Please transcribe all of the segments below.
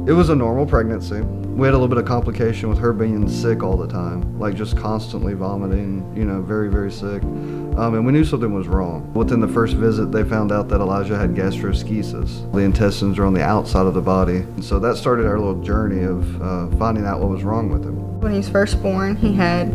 It was a normal pregnancy. We had a little bit of complication with her being sick all the time, like just constantly vomiting, very, very sick. And we knew something was wrong. Within the first visit, they found out that Elijah had gastroschisis. The intestines are on the outside of the body. And so that started our little journey of finding out what was wrong with him. When he was first born, he had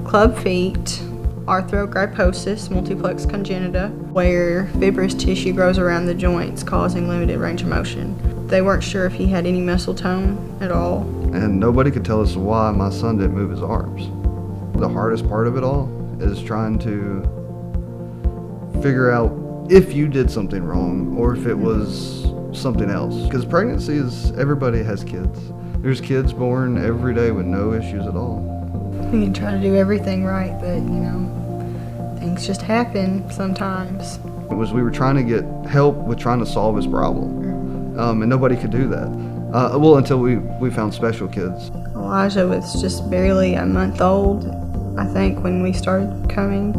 club feet, arthrogryposis multiplex congenita, where fibrous tissue grows around the joints, causing limited range of motion. They weren't sure if he had any muscle tone at all. And nobody could tell us why my son didn't move his arms. The hardest part of it all is trying to figure out if you did something wrong or if it was something else. Because pregnancy everybody has kids. There's kids born every day with no issues at all. We can try to do everything right, but things just happen sometimes. We were trying to get help with trying to solve his problem. And nobody could do that. Until we found Special Kids. Elijah was just barely a month old, I think, when we started coming,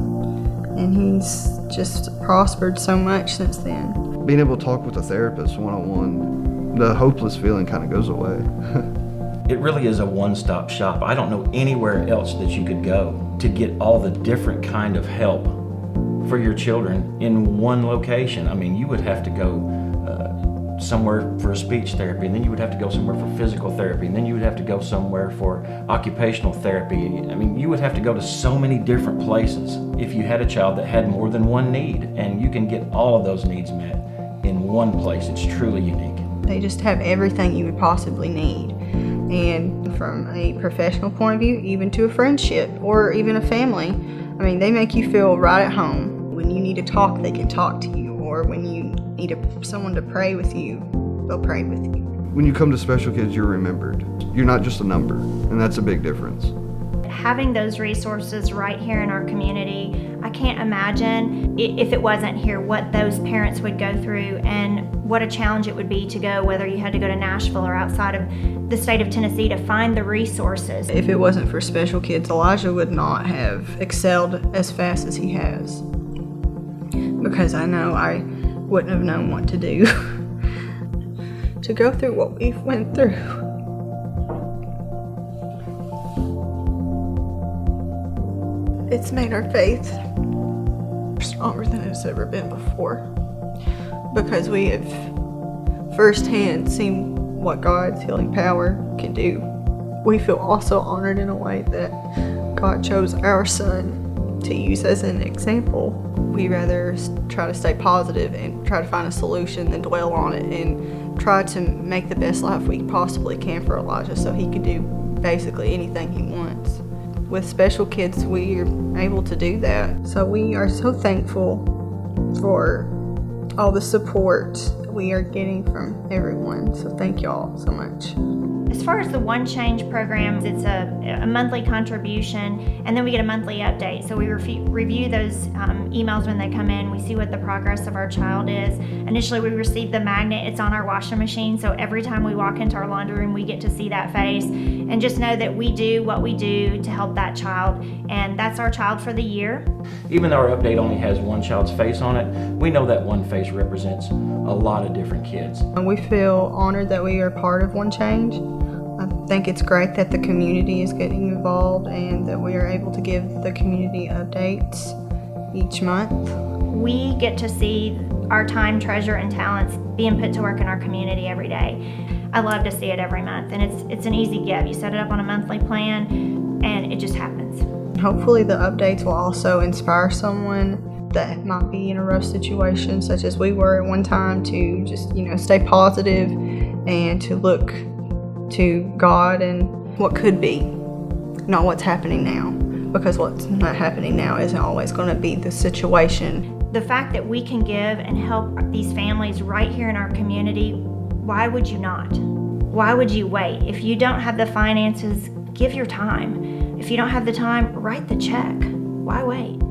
and he's just prospered so much since then. Being able to talk with a therapist one-on-one, the hopeless feeling kind of goes away. It really is a one-stop shop. I don't know anywhere else that you could go to get all the different kind of help for your children in one location. I mean, you would have to go somewhere for speech therapy, and then you would have to go somewhere for physical therapy, and then you would have to go somewhere for occupational therapy. I mean, you would have to go to so many different places if you had a child that had more than one need, and you can get all of those needs met in one place. It's truly unique. They just have everything you would possibly need. And from a professional point of view, even to a friendship or even a family, I mean, they make you feel right at home. When you need to talk, they can talk to you, or when you need someone to pray with you, they'll pray with you. When you come to Special Kids, you're remembered. You're not just a number, and that's a big difference. Having those resources right here in our community, I can't imagine if it wasn't here what those parents would go through and what a challenge it would be to go, whether you had to go to Nashville or outside of the state of Tennessee to find the resources. If it wasn't for Special Kids, Elijah would not have excelled as fast as he has, because I know I wouldn't have known what to do to go through what we've went through. It's made our faith stronger than it's ever been before, because we have firsthand seen what God's healing power can do. We feel also honored in a way that God chose our son to use as an example. We rather try to stay positive and try to find a solution than dwell on it, and try to make the best life we possibly can for Elijah so he can do basically anything he wants. With Special Kids, we are able to do that. So we are so thankful for all the support we are getting from everyone. So thank y'all so much. As far as the One Change program, it's a monthly contribution, and then we get a monthly update. So we review those emails when they come in. We see what the progress of our child is. Initially, we receive the magnet. It's on our washing machine, so every time we walk into our laundry room, we get to see that face. And just know that we do what we do to help that child, and that's our child for the year. Even though our update only has one child's face on it, we know that one face represents a lot of different kids. And we feel honored that we are part of One Change. I think it's great that the community is getting involved and that we are able to give the community updates each month. We get to see our time, treasure, and talents being put to work in our community every day. I love to see it every month, and it's an easy give. You set it up on a monthly plan, and it just happens. Hopefully the updates will also inspire someone that might be in a rough situation, such as we were at one time, to just, stay positive and to look to God and what could be, not what's happening now, because what's not happening now isn't always going to be the situation. The fact that we can give and help these families right here in our community, why would you not? Why would you wait? If you don't have the finances, give your time. If you don't have the time, write the check. Why wait?